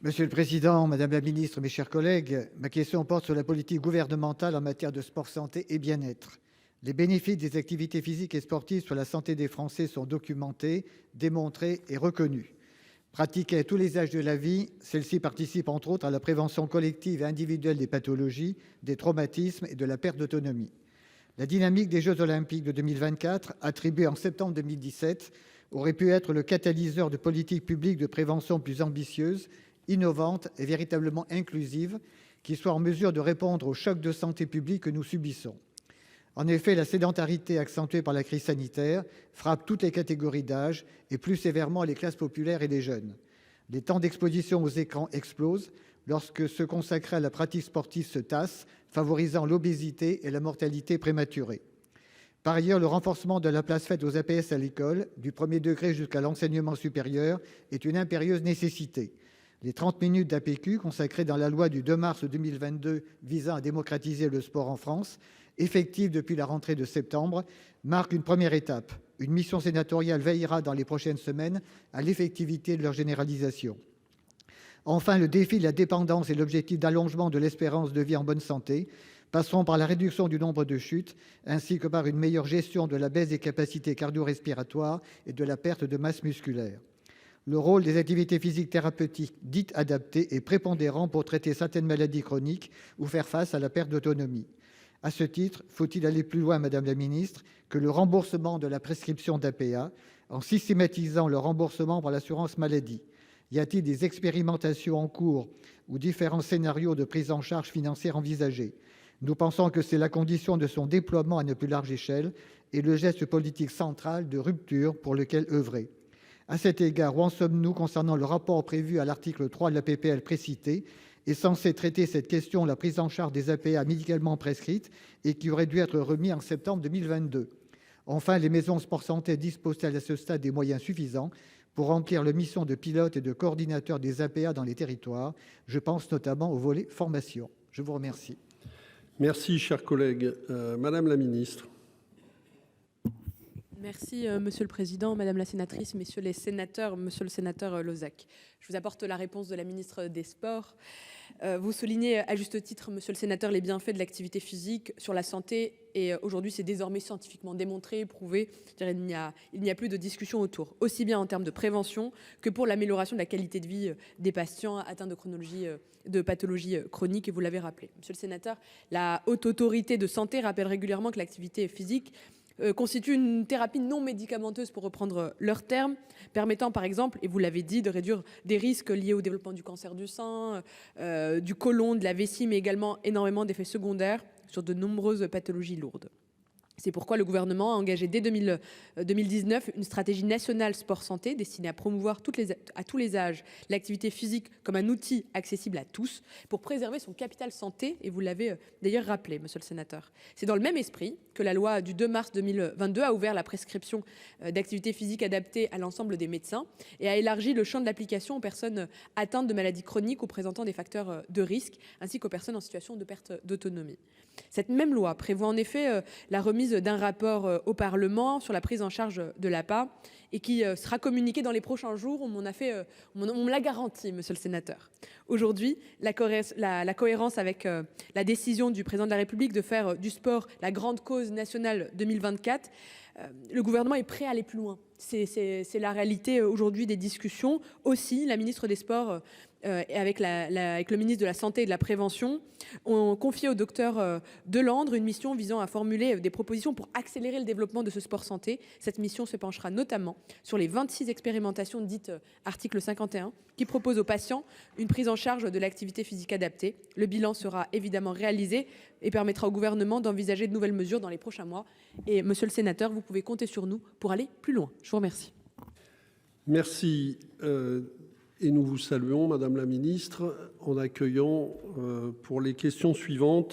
Monsieur le président, madame la ministre, mes chers collègues, ma question porte sur la politique gouvernementale en matière de sport, santé et bien-être. Les bénéfices des activités physiques et sportives sur la santé des Français sont documentés, démontrés et reconnus. Pratiquées à tous les âges de la vie, celles-ci participent entre autres à la prévention collective et individuelle des pathologies, des traumatismes et de la perte d'autonomie. La dynamique des Jeux olympiques de 2024, attribuée en septembre 2017, aurait pu être le catalyseur de politiques publiques de prévention plus ambitieuses, innovantes et véritablement inclusives, qui soient en mesure de répondre au choc de santé publique que nous subissons. En effet, la sédentarité accentuée par la crise sanitaire frappe toutes les catégories d'âge et plus sévèrement les classes populaires et les jeunes. Les temps d'exposition aux écrans explosent lorsque ceux consacrés à la pratique sportive se tassent, favorisant l'obésité et la mortalité prématurée. Par ailleurs, le renforcement de la place faite aux APS à l'école, du premier degré jusqu'à l'enseignement supérieur, est une impérieuse nécessité. Les 30 minutes d'APQ consacrées dans la loi du 2 mars 2022 visant à démocratiser le sport en France, effective depuis la rentrée de septembre, marquent une première étape. Une mission sénatoriale veillera dans les prochaines semaines à l'effectivité de leur généralisation. Enfin, le défi de la dépendance et l'objectif d'allongement de l'espérance de vie en bonne santé passeront par la réduction du nombre de chutes, ainsi que par une meilleure gestion de la baisse des capacités cardio-respiratoires et de la perte de masse musculaire. Le rôle des activités physiques thérapeutiques dites adaptées est prépondérant pour traiter certaines maladies chroniques ou faire face à la perte d'autonomie. À ce titre, faut-il aller plus loin, Madame la Ministre, que le remboursement de la prescription d'APA en systématisant le remboursement par l'assurance maladie? Y a-t-il des expérimentations en cours ou différents scénarios de prise en charge financière envisagés? Nous pensons que c'est la condition de son déploiement à une plus large échelle et le geste politique central de rupture pour lequel œuvrer. À cet égard, où en sommes-nous concernant le rapport prévu à l'article 3 de la PPL précitée et censé traiter cette question de la prise en charge des APA médicalement prescrites et qui aurait dû être remis en septembre 2022? Enfin, les maisons sport santé disposent-elles à ce stade des moyens suffisants pour remplir la mission de pilote et de coordinateur des APA dans les territoires? Je pense notamment au volet formation. Je vous remercie. Merci, cher collègue. Madame la ministre. Merci, monsieur le président, madame la sénatrice, messieurs les sénateurs, monsieur le sénateur Lozach. Je vous apporte la réponse de la ministre des Sports. Vous soulignez à juste titre, monsieur le sénateur, les bienfaits de l'activité physique sur la santé. Et aujourd'hui, c'est désormais scientifiquement démontré, prouvé. Il n'y a plus de discussion autour, aussi bien en termes de prévention que pour l'amélioration de la qualité de vie des patients atteints de pathologies chroniques. Et vous l'avez rappelé, monsieur le sénateur, la Haute Autorité de Santé rappelle régulièrement que l'activité physique constitue une thérapie non médicamenteuse, pour reprendre leurs termes, permettant par exemple, et vous l'avez dit, de réduire des risques liés au développement du cancer du sein, du côlon, de la vessie, mais également énormément d'effets secondaires sur de nombreuses pathologies lourdes. C'est pourquoi le gouvernement a engagé dès 2019 une stratégie nationale sport-santé destinée à promouvoir à tous les âges l'activité physique comme un outil accessible à tous pour préserver son capital santé, et vous l'avez d'ailleurs rappelé, monsieur le sénateur. C'est dans le même esprit que la loi du 2 mars 2022 a ouvert la prescription d'activité physique adaptée à l'ensemble des médecins et a élargi le champ de l'application aux personnes atteintes de maladies chroniques ou présentant des facteurs de risque, ainsi qu'aux personnes en situation de perte d'autonomie. Cette même loi prévoit en effet la remise d'un rapport au Parlement sur la prise en charge de l'APA et qui sera communiqué dans les prochains jours. On me l'a garanti, monsieur le sénateur. Aujourd'hui, la cohérence avec la décision du président de la République de faire du sport la grande cause nationale 2024, le gouvernement est prêt à aller plus loin. C'est la réalité aujourd'hui des discussions. Aussi, la ministre des Sports et avec le ministre de la Santé et de la Prévention ont confié au docteur Delandre une mission visant à formuler des propositions pour accélérer le développement de ce sport santé. Cette mission se penchera notamment sur les 26 expérimentations dites article 51 qui proposent aux patients une prise en charge de l'activité physique adaptée. Le bilan sera évidemment réalisé et permettra au gouvernement d'envisager de nouvelles mesures dans les prochains mois. Et monsieur le sénateur, vous pouvez compter sur nous pour aller plus loin. Je vous remercie. Merci. Et nous vous saluons, Madame la Ministre, en accueillant pour les questions suivantes